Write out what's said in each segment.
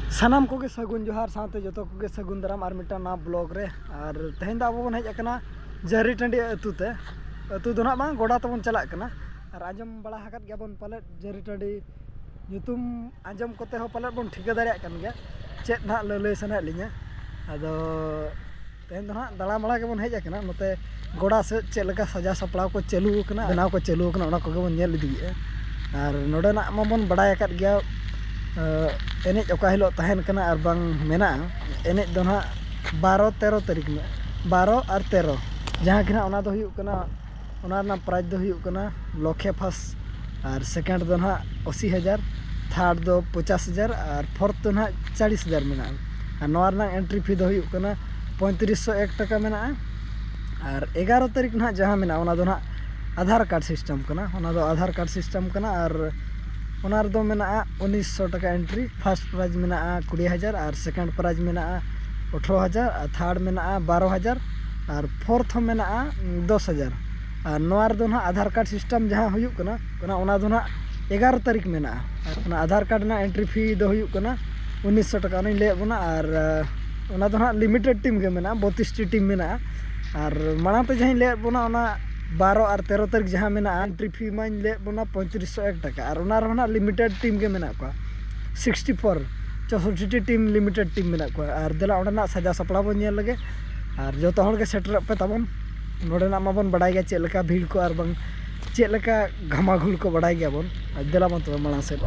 सानाम को सगुन जोहार साथे जो को सगुन दाराम और मिट्टा ना ब्लॉग रे और तेहन दा अब बन हज जहरी टाँडी अतुते अतु दो ना बांग गोड़ा तबन चला और आजम बड़ा हकत गया बन पाले जहरी टाँडी ᱧᱩᱛᱩᱢ आजम कोते हो पाले बन ठिका दाड़े कान गया चेत ना ललय सना लिया अदो तेहन दो ना दाड़ा माड़ा के बन हज नोते गोड़ा से चेक लगा सजा सपड़ा को चालू कना बनाव को चालू कना ओना को बन नेल इदिए और नोडे ना माबन बड़ाय अकत गया एनेज ओका हिलो तहन कना और बांग मेना एनेज दो ना 12-13 तारीख में 12 और 13 जहाँ कि ना दो हुयुग कना ओना ना प्राइज दो हुयुग कना लखे फर्स्ट और सेकेंड दो ना 80,000 थर्ड दो 50,000 और फोर्थ दो ना 40,000 मेना और नोआ ना एंट्री फी दो हुयुग कना 3501 टका मेना और 11 तारीख ना जहाँ मेना ओना दो ना आधार कार्ड सिस्टम कना ओना दो आधार कार्ड सिस्टम कना और ओना दो मेना 1900 टका एंट्री फर्स्ट प्राइज मेना 20,000 और सेकेंड प्राइज मेना 18,000 और थर्ड मेना 12,000 और फोर्थ मेना 10,000 और नोआ दो ना आधार कार्ड सिस्टम जहाँ हुयुग कना ओना दो ना 11 तारीख मेना आधार कार्ड ना एंट्री फी दो हुयुग कना 1900 टका ओना ले बना और ओना दो ना लिमिटेड टीम के मेना 32 टी टीम मेना और मांग ते जहाँ ले बना ओना 12 और 13 तारीख जहाँ मेना एंट्री फी मा ले बना 3501 टका और ओना लिमिटेड टीम के मेना को 64 64 टीम लिमिटेड टीम मेना को और देला ओना सजा सपड़ा बन नेल लगे और जो तो के सेटर पे तबन नोडेना माबन बड़ाय गया चेक लका भीड़ को और बंग चेक लका घमाघुल को बड़ाय गया बन देला बन तो मांग से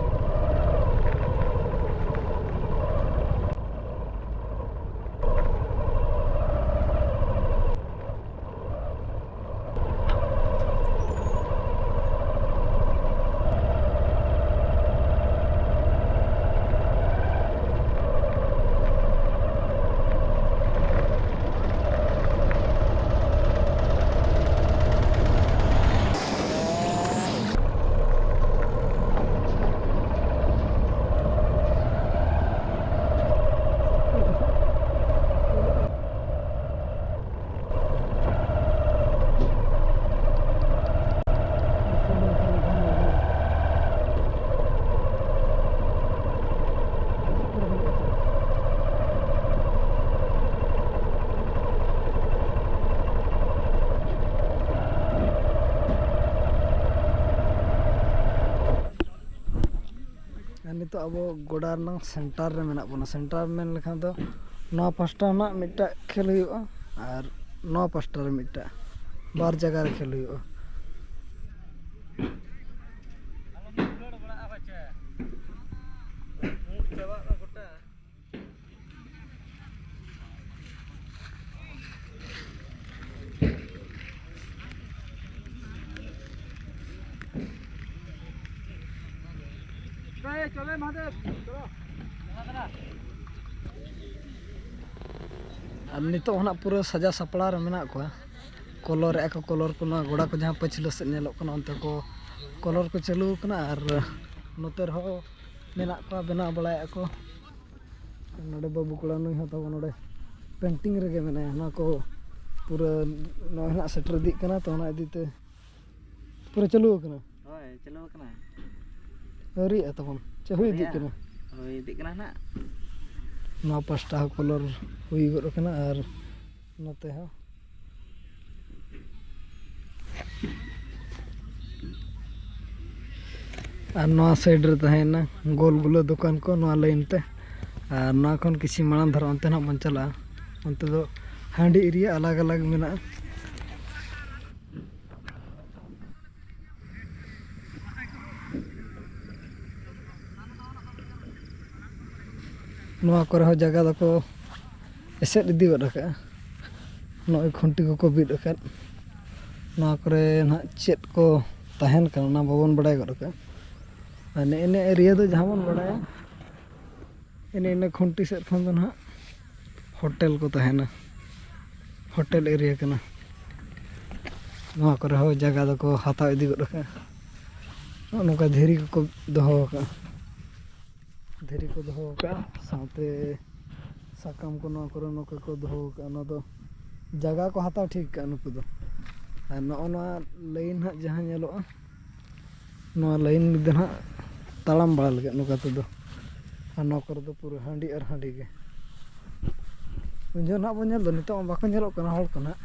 तो अब गोड़ा सेंटर रे मेना बना सेंटर में लेखा दो नौ पाँचटा ना मिट्टा खेल हुआ और 9 पाँचटा रे मिट्टा बार जगह रे खेल हुआ चले महादेव चलो अब नितो हना पूरा सजा सपड़ा रे मेना को कलर एको कलर को ना गोड़ा को जहाँ पछिलो से नेलो कना अंत को कलर को चालू कना और नोते रहो मेना को बना बड़ाय को नोडे बाबू कोड़ा नुई हतो नोडे पेंटिंग रे मेना ना को पूरा नोना सेटर दी कना तो ना इदीते पूरा चालू कना होय चालू कना अरी तबन हुई दी ना नौ पाँचटा कलर हुई गो कना और नते हो और नवा साइड रे तहेना गोल गुलो दुकान को नवा लाइन ते और नवा खन किसी मांग धर अंते ना बन चला अंते दो हांडी एरिया अलग अलग मेना नवा करे हो जगह दको एसेट इदी गड का नय खुंटी को बिद अकत नवा करे ना चेत को तहन का ना बाबन बड़ाय गड का अने एने एरिया दो जहां बन बड़ाय एने खुंटी से खन दो ना होटल को तहना होटल एरिया कना नवा करे हो जगह दको हाता इदी गड का नोका धीरी को दोहो का धीरी को दोहो का साथे साकाम को नवा करे नोका को दोहो का ना दो जगह को हाता ठीक का नुकु दो नोना लाइन हा जहां नेलो नोआ लाइन दो ना तालाम बड़ा लगे नुका तो ᱦᱟᱱᱟ ᱠᱚᱨᱮ ᱫᱚ ᱯᱩᱨᱟᱹ ᱦᱟᱺᱰᱤ ᱟᱨ ᱦᱟᱺᱰᱤ ᱜᱮ ᱩᱱ ᱡᱚᱠᱷᱚᱱ ᱱᱟᱦᱟᱜ ᱵᱚᱱ ᱧᱮᱞ ᱫᱚ ᱱᱤᱛᱚᱜ ᱢᱟ ᱵᱟᱠᱚ ᱧᱮᱞᱚᱜ ᱠᱟᱱᱟ ᱦᱚᱲ ᱠᱚ ᱱᱟᱦᱟᱜ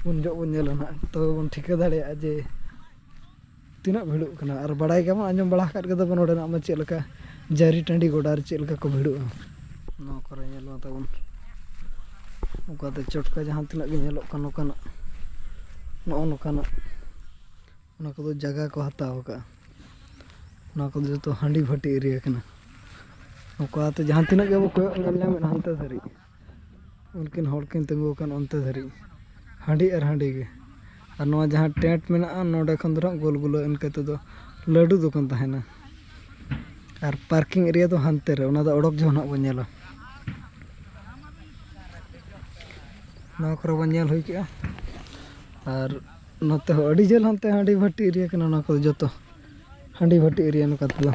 ᱩᱱ ᱡᱚᱠᱷᱚᱱ ᱵᱚᱱ ᱧᱮᱞᱟ ᱱᱟᱦᱟᱜ ᱛᱚᱵᱮ ᱵᱚᱱ ᱴᱷᱤᱠᱟᱹ ᱫᱟᱲᱮᱭᱟᱜᱼᱟ ᱡᱮ ᱛᱤᱱᱟᱹᱜ ᱵᱷᱤᱲᱚᱜ ᱠᱟᱱᱟ ᱟᱨ ᱵᱟᱲᱟᱭ ᱜᱮᱭᱟᱵᱚᱱ ᱟᱸᱡᱚᱢ ᱵᱟᱲᱟ ᱟᱠᱟᱫ ᱜᱮᱭᱟ ᱵᱚᱱ ᱱᱚᱰᱮᱱᱟᱜ ᱢᱟ ᱪᱮᱫ ᱞᱮᱠᱟ ᱡᱟᱹᱨᱤ ᱴᱟᱺᱰᱤ ᱜᱚᱰᱟ ᱨᱮ ᱪᱮᱫ ᱞᱮᱠᱟ ᱠᱚ ᱵᱷᱤᱲᱚᱜᱼᱟ ᱱᱚᱣᱟ ᱠᱚᱨᱮ ᱧᱮᱞ ᱢᱟ ᱛᱟᱵᱚᱱ ᱚᱱᱠᱟᱛᱮ ᱪᱚᱴᱠᱟ ᱡᱟᱦᱟᱸ ᱛᱤᱱᱟᱹᱜ ᱜᱮ ᱧᱮᱞᱚᱜ ᱠᱟᱱ ᱱᱚᱝᱠᱟᱱᱟᱜ ᱱᱚᱜᱼᱚ ᱱᱚᱝᱠᱟᱱᱟᱜ ᱚᱱᱟ ᱠᱚᱫᱚ ᱡᱟᱭᱜᱟ ᱠᱚ ᱦᱟᱛᱟᱣ ᱟᱠᱟᱫᱼᱟ ᱱᱚᱣᱟ ᱠᱚᱫᱚ ᱡᱚᱛᱚ ᱦᱟᱺᱰᱤ ᱵᱷᱟᱹᱴᱤ ᱮᱨᱤᱭᱟ ᱠᱟᱱᱟ ᱱᱚᱝᱠᱟᱛᱮ ᱡᱟᱦᱟᱸ ᱛᱤᱱᱟᱹᱜ ᱜᱮ ᱟᱵᱚ ᱠᱚᱭᱚᱜ ᱧᱮᱞ ᱧᱟᱢᱮᱫ ᱦᱟᱱᱛᱮ ᱫᱷᱟᱹᱨᱤᱡ ᱩᱱᱠᱤᱱ ᱦᱚᱲ ᱠᱤᱱ ᱛᱤᱸᱜᱩ ᱟᱠᱟᱱ ᱚᱱᱛᱮ ᱫᱷᱟᱹᱨᱤᱡ ᱦᱟᱺᱰᱤ ᱟᱨ ᱦᱟᱺᱰᱤ ᱜᱮ ᱟᱨ ᱱᱚᱣᱟ ᱡᱟᱦᱟᱸ ᱴᱮᱸᱴ ᱢᱮᱱᱟᱜᱼᱟ ᱱᱚᱰᱮ ᱠᱷᱚᱱ ᱫᱚ ᱦᱟᱸᱜ ᱜᱳᱞ ᱜᱩᱞᱟᱹ ᱤᱱᱠᱟᱹ ᱛᱮᱫᱚ ᱞᱟᱹᱰᱩ ᱫᱚᱠᱟᱱ ᱛᱟᱦᱮᱱᱟ ᱟᱨ ᱯᱟᱨᱠᱤᱝ ᱮᱨᱤᱭᱟ ᱫᱚ ᱦᱟᱱᱛᱮ ᱨᱮ ᱚᱱᱟ ᱫᱚ ᱚᱰᱚᱠ ᱡᱚᱠᱷᱚᱱ ᱦᱟᱸᱜ ᱵᱚᱱ ᱧᱮᱞᱟ ᱱᱚᱣᱟ ᱠᱚᱨᱮ ᱵᱚᱱ ᱧᱮᱞ ᱦᱩᱭ ᱠᱮᱜᱼᱟ ᱟᱨ ᱱᱚᱛᱮ ᱦᱚᱸ ᱟᱹᱰᱤ ᱡᱷᱟᱹᱞ ᱦᱟᱱᱛᱮ ᱦᱟᱺᱰᱤ ᱵᱷᱟᱹᱴᱤ ᱮᱨᱤᱭᱟ ᱠᱟᱱᱟ ᱚᱱᱟ ᱠᱚᱫᱚ ᱡᱚᱛᱚ ᱦᱟᱺᱰᱤ ᱵᱷᱟᱹᱴᱤ ᱮᱨᱤᱭᱟ ᱱᱚᱝᱠᱟ ᱛᱮᱫᱚ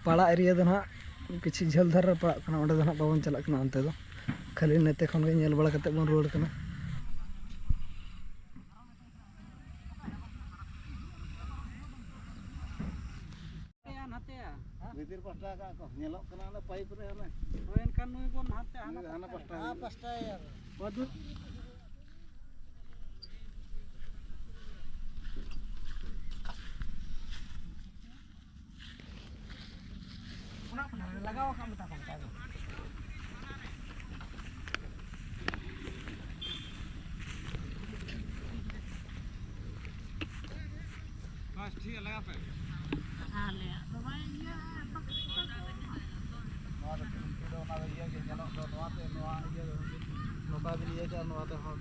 ᱯᱟᱲᱟ ᱮᱨᱤᱭᱟ ᱫᱚ ᱱᱟᱦᱟᱜ ᱠᱤᱪᱷᱩ ᱡᱷᱟᱹᱞ ᱫᱷᱟᱨᱟ ᱨᱮ ᱯᱟᱲᱟᱜ ᱠᱟᱱᱟ ᱚᱸᱰᱮ ᱫᱚ ᱱᱟᱦᱟᱜ ᱵᱟᱵᱚᱱ ᱪᱟᱞᱟᱜ ᱠᱟᱱᱟ ᱚᱱᱛᱮ ᱫᱚ ᱠᱷᱟᱹᱞᱤ ᱱᱚᱛᱮ ᱠᱷᱚᱱ ᱜᱮ ᱧᱮᱞ ᱵᱟᱲᱟ ᱠᱟᱛᱮᱫ ᱵᱚᱱ ᱨᱩᱣᱟᱹᱲ ᱠᱟᱱᱟ ᱵᱷᱤᱛᱤᱨ ᱯᱟᱥᱴᱟ ᱠᱟᱜ ᱠᱚ ᱧᱮᱞᱚᱜ ᱠᱟᱱᱟ ᱚᱱᱟ ᱯᱟᱭᱤᱯ ᱨᱮ ᱚᱱᱮ ᱦᱳᱭ ᱮᱱᱠᱷᱟᱱ ᱱᱩᱭ ᱵᱚᱱ ᱦᱟᱱᱛᱮ ᱦᱟᱱᱟ ᱯᱟᱥᱴᱟ ᱢᱚᱫᱷᱩ ᱚᱱᱟ ᱞᱟᱜᱟᱣ ᱟᱠᱟᱫ ᱢᱮᱛᱟ ᱠᱚ बस ठीक है लगा पे हां ले तो भाई ये नोआ तो ना ये के चलो तो नोआ ते नोआ ये नोका भी लिए जा नोआ तो हम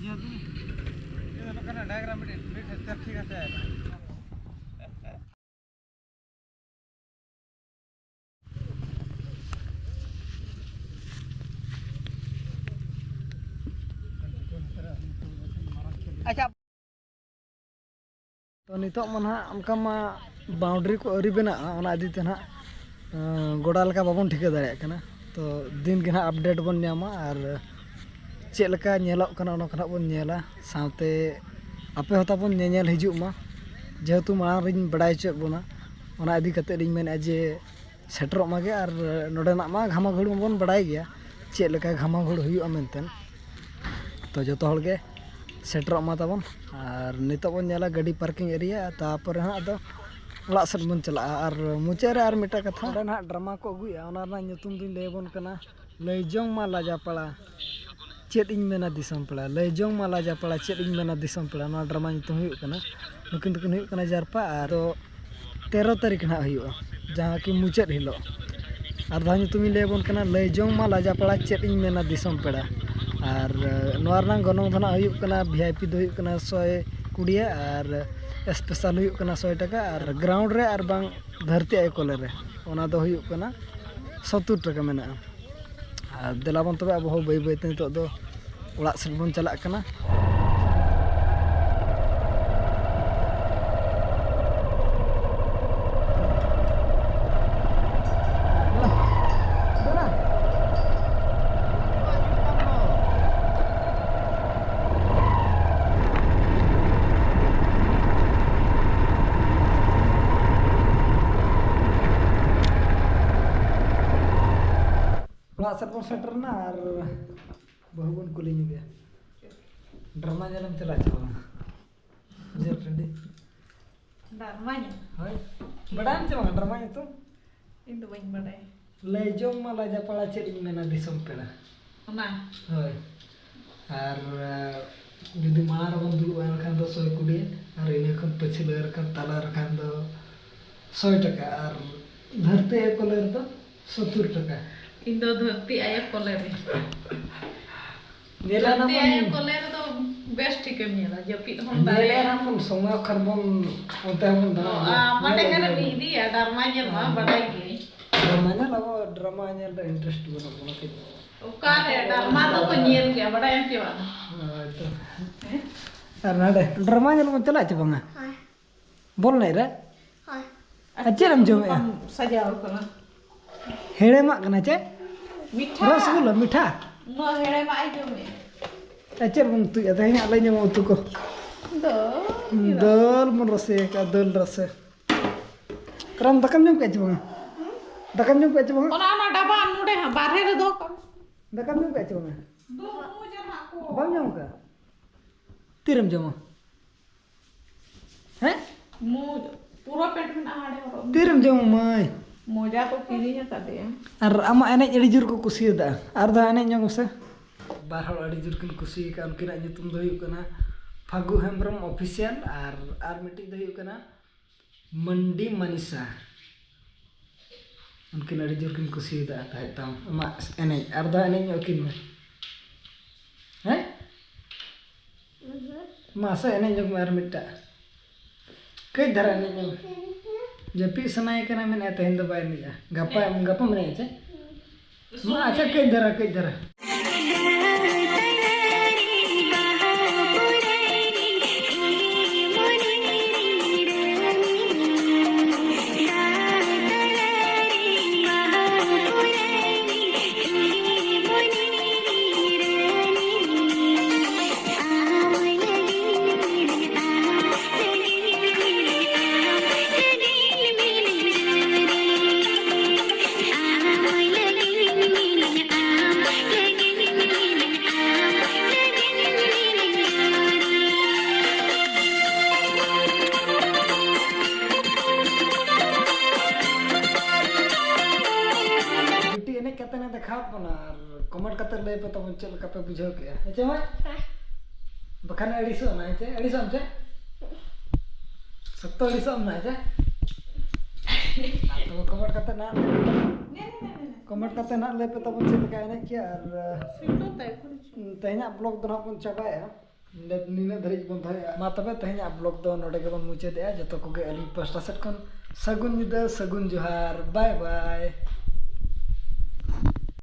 ये भी ये तो करना डायग्राम में ठीक है अच्छा तो नितो मन उनका मा बाउंड्री को अरी बना ओना इदीते ना गोड़ा लका बाबन ठिका दाड़े कना तो दिन के ना अपडेट बन नामा और चेक लका नेलोग कना ओना खना बन नेला साथे आपे होता बन नेल हिजुग मा जेहेतु मांग रिन बड़ाई च बोना ओना इदी कते रिन मेन जे सेटरो मागे और नोडेना मा घामा घुड़ बन बड़ाई गया चेक लका घामा घुड़ हुयुआ मेनतेन तो जतो हल के सेटर मा तबन और नितो बन नेला गाड़ी पार्किंग एरिया तापर हाँ अदो ओला सेट बन चला और मुचे रे और मिटा कथा ओडे ना ड्रामा को अगुया ओना ना nyutum दिन लेबन कना लैजोंग मा लाजापाड़ा चेत इन मेना दिसम पड़ा लैजोंग मा लाजापाड़ा चेत इन मेना दिसम पड़ा ना ड्रामा nyutum हुयुग कना नुकिन तकिन हुयुग कना जारपा और 13 तारीख ना हुयुगा जहां कि मुचेत हिलो और दा nyutum लेबन कना लैजोंग मा लाजापाड़ा चेत इन मेना दिसम पड़ा और नोरना गनों धना हुयुग कना वीआईपी दो हुयुग कना 120 और स्पेशल हुयुग कना 100 टका और ग्राउंड रे और बांग धरती आय कोले रे ओना दो हुयुग कना 70 टका मेना और देलाबन तबे अब हो बई बईते नितो दो ओड़ा सेट बन चला कना सर सेटर ना और बहुबन कुली गया ड्रामा जलम चला चला जे ट्रेंडी ड्रामा हाय बड़ान चला ड्रामा तो इन तो बइन बड़ाय लैजोंग मा लाजापाड़ा चेद इन मेना दिसम पेड़ा ओना हाय और जुदी मार बन दुलु एनखान दो 120 और इने खन पछिले रखान ताला रखान दो 100 टका और धरते कोलर दो 70 टका इन दो धरती आय कोलेरे नेला ना धरती आय कोलेरे तो बेस्ट ठीक मेला जपि हम दारे नेला ना मन समय खरबन ओते हम दाना माने करे बिदी या ड्रामा नेल मा बड़ाई के ड्रामा ना लगो ड्रामा नेल रे इंटरेस्ट बनो बनो के ओका रे ड्रामा तो को नेल के बड़ाई के बा तो अरनाडे ड्रामा नेल मन चला छ बंगा हां बोल नहीं रे हां अचरम जो सजाओ कना हेड़े मा कना चे मीठा रसगुल्ला मीठा नो हेड़े मा आई जो में अचर बन तू या दही आले ने तू को दल मन रसे का दल रसे करम दकम जम के छ बंगा Dakam nyum pe chuma. Ona daba nude ha barhe re do kam. Dakam nyum pe chuma. Do mu jana ko. Bam nyum ka. Tiram jama. Heh? Mu pura pet mein ahade oro. Tiram jama mai. Moja to kiri nya tade. Ar ama enek adi jur ko kusiyada. Ar da enek nyong se. Bar hol adi jur kin kusi ka unkina nyutum do huyuk kana Phagu Hembrom official ar miti do huyuk kana Mandi Manisa. Unkina adi jur kin kusiyada ta tam ama enek ar da enek nyokin me. Heh? Masa enek nyok mar mitta. Kai dhara enek nyok. Japi sanai kana men ate hinda bay ni gapa mene ache. Ma acha kai dhara. Comment kata lay pa tamo chel ka pa bujhaw ke ache ma bakan adiso na ache adiso amche satto adiso na ache to comment kata na comment kata na lay pa tamo chel ka na kya Situ tai ko. tehnya blog do na pun chaba ya nina dhari bon thaya ma tabe tehnya blog do node ke bon muche de joto ko ge ali pasta set kon sagun nyida sagun johar bye bye